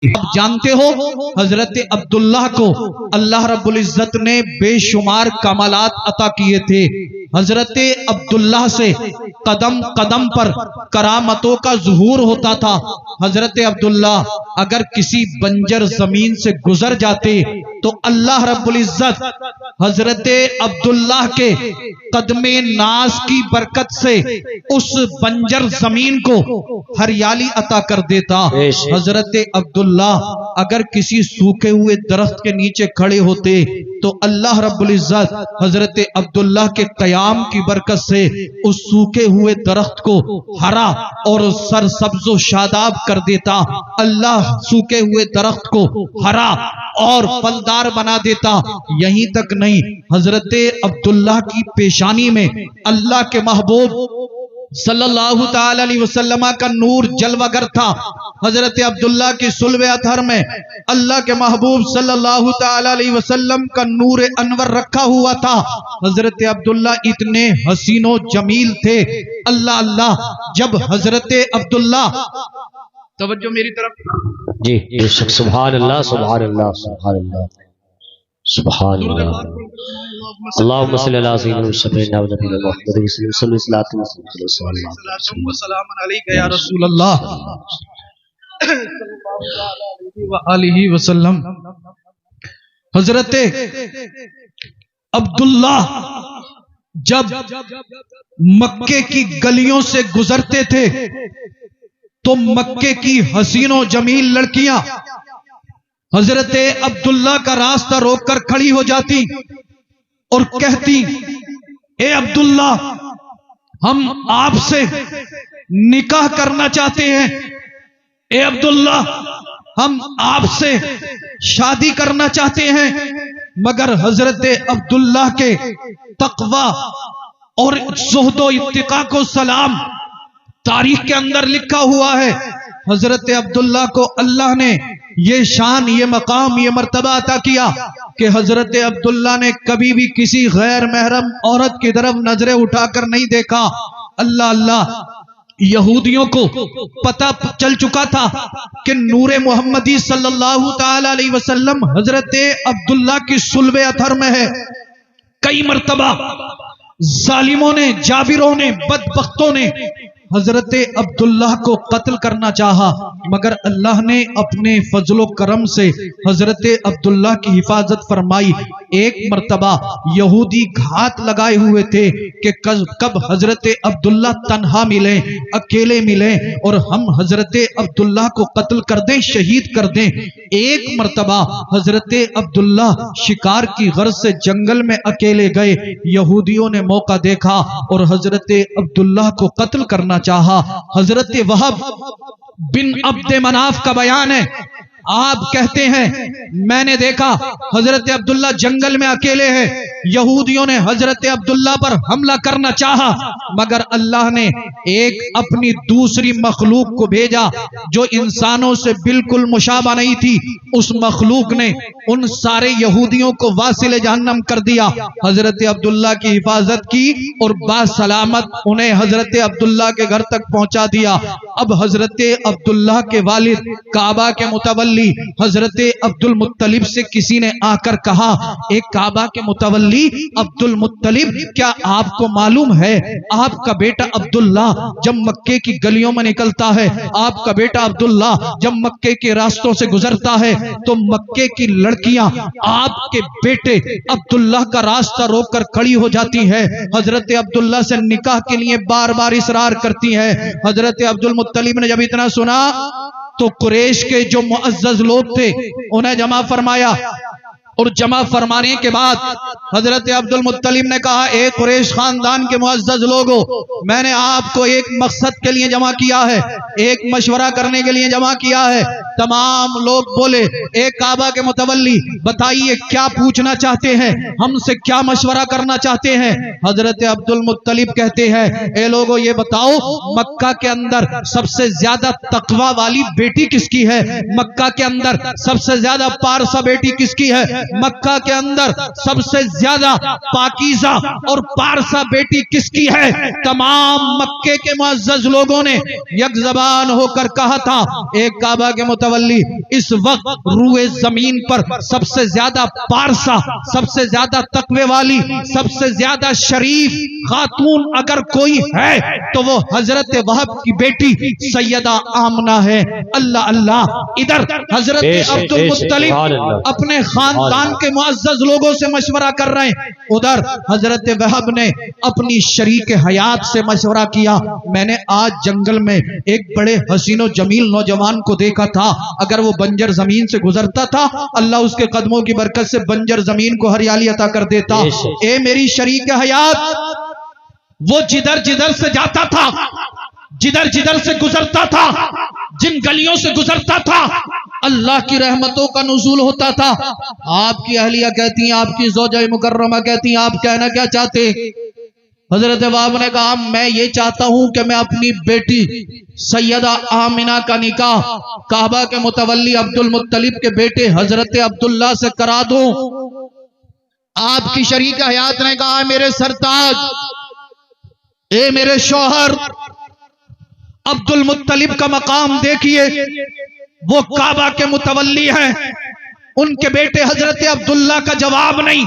आप जानते हो हजरत अब्दुल्लाह को अल्लाह रब्बुल इज्जत ने बेशुमार कमालात अता किए थे। हजरत अब्दुल्लाह से कदम कदम पर करामतों का ज़ुहूर होता था। हजरत अब्दुल्लाह अगर किसी बंजर जमीन से गुजर जाते तो अल्लाह रब्बुल इज्जत हजरत अब्दुल्लाह के कदमे नाज की बरकत से उस बंजर जमीन को हरियाली अता कर देता। हजरत अब्दुल्लाह अगर किसी सूखे हुए दरख्त के नीचे खड़े होते तो अल्लाह रब्बुल इज्जत हजरत अब्दुल्लाह के कयाम की बरकत से उस सूखे हुए दरख्त को हरा और सरसब्ज़ो शादाब कर देता। अल्लाह सूखे हुए दरख्त को हरा और फलदार बना देता। यहीं तक नहीं, हजरत अब्दुल्लाह की पेशानी में अल्लाह के महबूब सल्लल्लाहु ताला अलैहि वसल्लम का नूर जलवागर था। हजरत अब्दुल्लाह की सुल्ब अतहर में अल्लाह के महबूब सल्लल्लाहु ताला अलैहि वसल्लम का नूर अनवर रखा हुआ था। हजरत अब्दुल्लाह इतने हसीनो जमील थे। अल्लाह अल्लाह, जब हजरत अब्दुल्लाह, तवज्जो मेरी तरफ जी बेशक, सुभान अल्लाह सुभान अल्लाह सुभान अल्लाह सुभान अल्लाह। अल्लाहुम्मा सल्ली अला सय्यिदिना व नबीना मुहम्मद सल्लल्लाहु अलैहि या रसूल अल्लाह अलैहि वसल्लम। हजरत अब्दुल्लाह जब मक्के की गलियों से गुजरते थे तो मक्के की हसीनो जमील लड़कियां हजरत अब्दुल्लाह का रास्ता रोककर खड़ी हो जाती और कहती, ए अब्दुल्लाह, हम आपसे निकाह करना चाहते हैं। ए अब्दुल्लाह, हम आपसे शादी करना चाहते हैं। मगर हजरत अब्दुल्लाह के तकवा और ज़ुहदो इत्तिका को सलाम, तारीख के अंदर लिखा हुआ है। हजरत अब्दुल्लाह को अल्लाह ने ये शान, ये मकाम, ये मर्तबा अता किया कि हजरत अब्दुल्लाह ने कभी भी किसी गैर महरम औरत की तरफ नजरें उठाकर नहीं देखा। अल्लाह अल्लाह, यहूदियों को पता चल चुका था कि नूरे मोहम्मदी सल्लल्लाहु ताला अलैहि वसल्लम हजरत अब्दुल्लाह की सुल्बे अथर में है। कई मर्तबा जालिमों ने, जाबिरों ने, बदबख्तों ने हजरत अब्दुल्लाह को कत्ल करना चाहा, मगर अल्लाह ने अपने फजलो करम से हजरत अब्दुल्लाह की हिफाजत फरमाई। एक मर्तबा यहूदी घात लगाए हुए थे कि कब हजरत अब्दुल्लाह तन्हा मिले, अकेले मिले और हम हजरत अब्दुल्लाह को कत्ल कर दें, शहीद कर दें। एक मर्तबा हजरत अब्दुल्लाह शिकार की गर्ज से जंगल में अकेले गए। यहूदियों ने मौका देखा और हजरत अब्दुल्लाह को कत्ल करना चाहा। हजरत वहब बिन अब्द मनाफ का बयान है, आप कहते हैं, मैंने देखा हजरत अब्दुल्लाह जंगल में अकेले हैं। यहूदियों ने हजरत अब्दुल्लाह पर हमला करना चाहा, मगर अल्लाह ने एक अपनी दूसरी मखलूक को भेजा जो इंसानों से बिल्कुल मुशाबा नहीं थी। उस मखलूक ने उन सारे यहूदियों को वासिल जहन्नम कर दिया। हजरत अब्दुल्लाह की हिफाजत की और बासलामत उन्हें हजरत अब्दुल्लाह के घर तक पहुंचा दिया। अब हजरत अब्दुल्लाह के वालिद काबा के मुतवल्ली हजरत अब्दुल मुत्तलिब से किसी ने आकर कहा, एक काबा के मुतवल्ली अब्दुल मुत्तलिब, क्या आपको मालूम है आपका बेटा अब्दुल्ला जब मक्के की गलियों में निकलता है, आपका बेटा अब्दुल्ला जब मक्के के रास्तों से गुजरता है तो मक्के की लड़कियां आपके बेटे अब्दुल्ला का रास्ता रोककर खड़ी हो जाती है, हजरत अब्दुल्ला से निकाह के लिए बार बार इसरार करती है। हजरत अब्दुल मुत्तलिब ने जब इतना सुना तो कुरैश के जो मुअज़्ज़ज़ लोग थे उन्हें जमा फरमाया और जमा फरमाने के बाद हजरत अब्दुल मुत्तलिब ने कहा, ए कुरैश खानदान के मुअज़्ज़ज़ लोगों, मैंने आपको एक मकसद के लिए जमा किया है, एक मशवरा करने के लिए जमा किया है। तमाम लोग बोले, ए काबा के मुतवल्ली, बताइए क्या पूछना चाहते हैं, हमसे क्या मशवरा करना चाहते हैं। हजरत अब्दुल मुत्तलिब कहते हैं, ए लोगों, ये बताओ मक्का के अंदर सबसे ज्यादा तकवा वाली बेटी किसकी है, मक्का के अंदर सबसे ज्यादा पारसा बेटी किसकी है। मक्का के अंदर सबसे ज्यादा पाकीज़ा और पारसा बेटी किसकी है? तमाम मक्के के मुअज़्ज़ज़ लोगों ने एक ज़बान होकर कहा था, एक काबा के मुतवल्ली, इस वक्त रूए जमीन पर सबसे ज्यादा पारसा, सबसे ज्यादा तकवे वाली, सबसे ज्यादा शरीफ खातून अगर कोई है तो वो हजरत वहब की बेटी सैयदा आमना है। अल्लाह अल्लाह। इधर हजरत अब्दुल मुत्तलिब अपने खानदान के मुअज़्ज़ज़ लोगों से मशवरा कर रहे हैं, उधर हजरत वहब ने अपनी शरीक हयात से मशवरा किया। मैंने आज जंगल में एक बड़े हसीनो जमील नौजवान को देखा था, अगर वो बंजर जमीन से गुजरता था अल्लाह उसके कदमों की बरकत से बंजर जमीन को हरियाली अता कर देता। ए मेरी शरीक हयात, वो जिधर जिधर से जाता था, जिधर जिधर से गुजरता था, जिन गलियों से गुजरता था, अल्लाह की रहमतों का नुज़ूल होता था। आपकी अहलिया कहती हैं, आपकी ज़ौजा मुकर्रमा कहती हैं, आप कहना क्या चाहते? हजरत वहाब ने कहा, मैं ये चाहता हूं कि मैं अपनी बेटी सैयदा आमिना का निकाह काबा के मुतवल्ली अब्दुल मुत्तलिब के बेटे हजरत अब्दुल्ला से करा दूं। आपकी शरीक हयात ने कहा, मेरे सरताज, ए मेरे शौहर, अब्दुल मुत्तलिब का मकाम देखिए, वो काबा के मुतवल्ली हैं, उनके बेटे हजरत अब्दुल्ला का जवाब नहीं।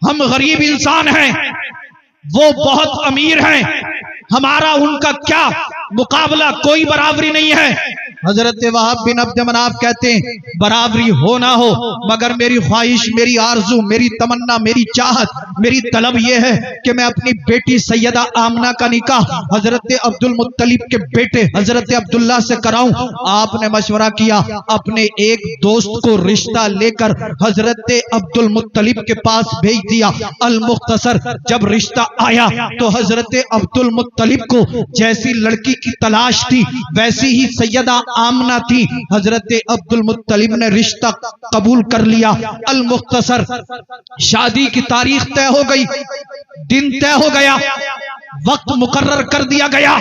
हम गरीब इंसान हैं, वो बहुत अमीर हैं, हमारा उनका क्या मुकाबला, कोई बराबरी नहीं है। हजरत वहाब बिन अब्द मनाफ कहते हैं, बराबरी हो ना हो, मगर मेरी ख्वाहिश, मेरी आरजू, मेरी तमन्ना, मेरी चाहत, मेरी तलब यह है कि मैं अपनी बेटी सैयदा आमना का निकाह हजरत अब्दुल मुत्तलिब के बेटे हजरत अब्दुल्ला से कराऊं। आपने मशवरा किया, अपने एक दोस्त को रिश्ता लेकर हजरत अब्दुल मुत्तलिब के पास भेज दिया। अल मुख्तसर, जब रिश्ता आया तो हजरत अब्दुल मुत्तलिब को जैसी लड़की की तलाश थी वैसी ही सैयदा आमना थी। हजरत अब्दुल मुत्तलिब ने रिश्ता कबूल कर लिया। अल मुख्तसर, शादी की तारीख तय हो गई, दिन तय हो गया, वक्त मुकर्रर कर दिया गया।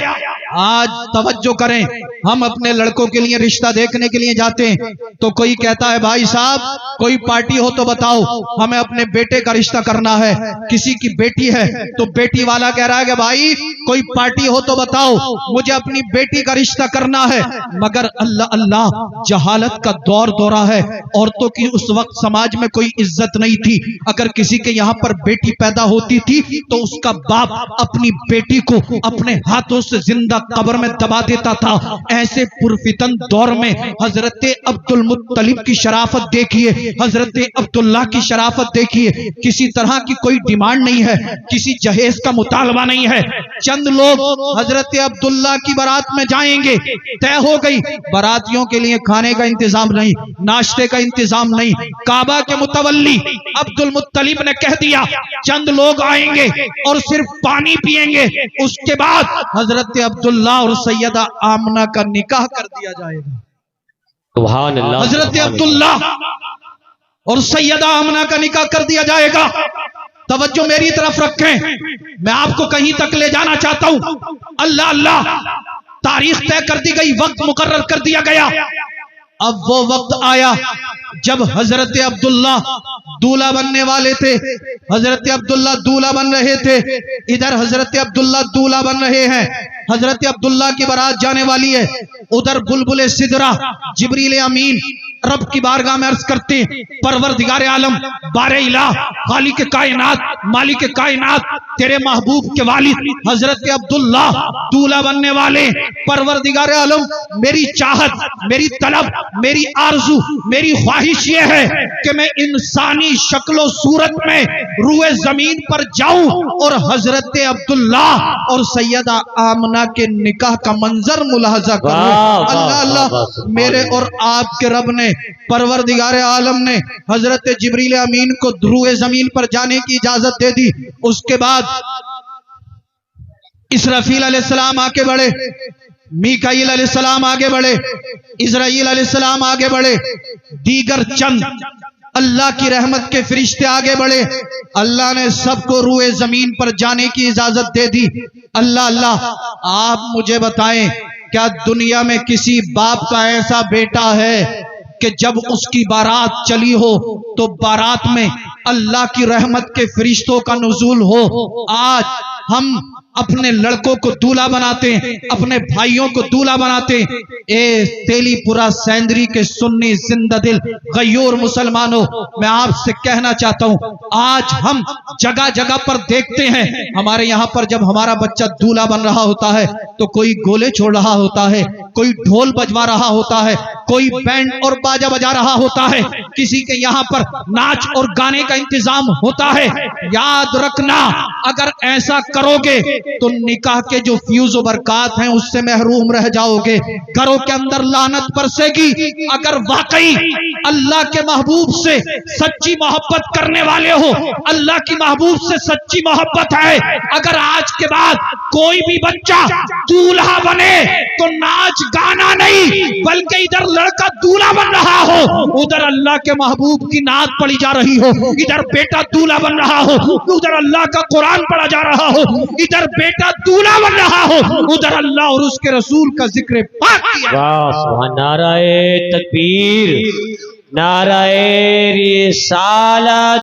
आज तवज्जो करें, हम अपने लड़कों के लिए रिश्ता देखने के लिए जाते हैं तो कोई कहता है, भाई साहब कोई पार्टी हो तो बताओ, हमें अपने बेटे का रिश्ता करना है। किसी की बेटी है तो बेटी वाला कह रहा है कि भाई कोई पार्टी हो तो बताओ, मुझे अपनी बेटी का रिश्ता करना है। मगर अल्लाह अल्लाह, जहालत का दौर दौरा है। औरतों की उस वक्त समाज में कोई इज्जत नहीं थी। अगर किसी के यहाँ पर बेटी पैदा होती थी तो उसका बाप अपनी बेटी को अपने हाथों से जिंदा कब्र में दबा देता था। ऐसे पुरफितन दौर में हजरत अब्दुल मुत्तलिब की शराफत देखिए, हजरत अब्दुल्ला की शराफत देखिए। किसी तरह की कोई डिमांड नहीं है, किसी जहेज का मुतालबा नहीं है। चंद लोग हजरत अब्दुल्ला की बारात में जाएंगे, तय हो गई। बारातियों के लिए खाने का इंतजाम नहीं, नाश्ते का इंतजाम नहीं। काबा के मुतवल्ली अब्दुल मुत्तलिब ने कह दिया, चंद लोग आएंगे और सिर्फ पानी पिएंगे, उसके बाद हजरत अब्दुल्ला और सैयदा आमना का निकाह कर दिया जाएगा। सुभान अल्लाह। हजरत अब्दुल्ला और सैयदा आमना का निकाह कर दिया जाएगा। तवज्जो मेरी तरफ रखें, मैं आपको कहीं तक ले जाना चाहता हूं। अल्लाह अल्लाह, तारीख तय कर दी गई, वक्त मुकर्रर कर दिया गया। अब वो वक्त आया जब हजरत अब्दुल्ला दूल्हा बनने वाले थे। हजरत अब्दुल्ला दूल्हा बन रहे थे, इधर हजरत अब्दुल्ला दूल्हा बन रहे हैं। हजरत अब्दुल्ला की बारात जाने वाली है। उधर बुलबुल सिदरा जिब्रील अमीन रब की बारगाह में अर्ज करते, परवरदिगार आलम, बारे इलाह, खालिक कायनात, मालिक कायनात, तेरे महबूब के वालिद हजरत अब्दुल्ला दूल्हा बनने वाले। परवरदिगार आलम, मेरी चाहत, मेरी तलब, मेरी आरजू, मेरी ख्वाहिश ये है कि मैं इंसानी शक्लो सूरत में रूए जमीन पर जाऊं और हजरत अब्दुल्ला और सैयदा आमना के निकाह का मंजर मुलाहजा करूं। अल्लाह अल्लाह, मेरे और आपके रब ने, परवरदिगार आलम ने हजरत जिब्रील अमीन को रूए जमीन पर जाने की इजाजत दे दी। उसके बाद इसराफील अलैहिस्सलाम आगे बढ़े, मीकाईल अलैहिस्सलाम आगे बढ़े, इजराइल अलैहिस्सलाम आगे बढ़े, दीगर चंद अल्लाह की रहमत के फरिश्ते आगे बढ़े। अल्लाह ने सबको रूए जमीन पर जाने की इजाजत दे दी। अल्लाह अल्लाह, आप मुझे बताएं, क्या दुनिया में किसी बाप का ऐसा बेटा है कि जब उसकी बारात चली हो तो बारात में अल्लाह की रहमत के फरिश्तों का नुज़ूल हो। आज हम अपने लड़कों को दूल्हा बनाते हैं, अपने भाइयों को दूल्हा बनाते हैं। ए तेलीपुरा सेंदरी के सुन्नी जिंदा दिल गयूर मुसलमानों, मैं आपसे कहना चाहता हूं, आज हम जगह जगह पर देखते हैं, हमारे यहाँ पर जब हमारा बच्चा दूल्हा बन रहा होता है तो कोई गोले छोड़ रहा होता है, कोई ढोल बजवा रहा होता है, कोई बैंड और बाजा बजा रहा होता है, किसी के यहाँ पर नाच और गाने का इंतजाम होता है। याद रखना, अगर ऐसा करोगे तो निकाह के जो फ्यूज और बरकत हैं उससे महरूम रह जाओगे, घरों के अंदर लानत बरसेगी। अगर वाकई अल्लाह के महबूब से सच्ची मोहब्बत करने वाले हो, अल्लाह की महबूब से सच्ची मोहब्बत है, अगर आज के बाद कोई भी बच्चा दूल्हा बने तो नाच गाना नहीं बल्कि इधर लड़का दूल्हा बन रहा हो, उधर अल्लाह के महबूब की नात पढ़ी जा रही हो, इधर बेटा दूल्हा बन रहा हो, उधर अल्लाह का कुरान पढ़ा जा रहा हो, इधर बेटा दूल्हा बन रहा हो, उधर अल्लाह और उसके रसूल का जिक्र पाक किया। नाराए तकबीर, नाराए रिसालत।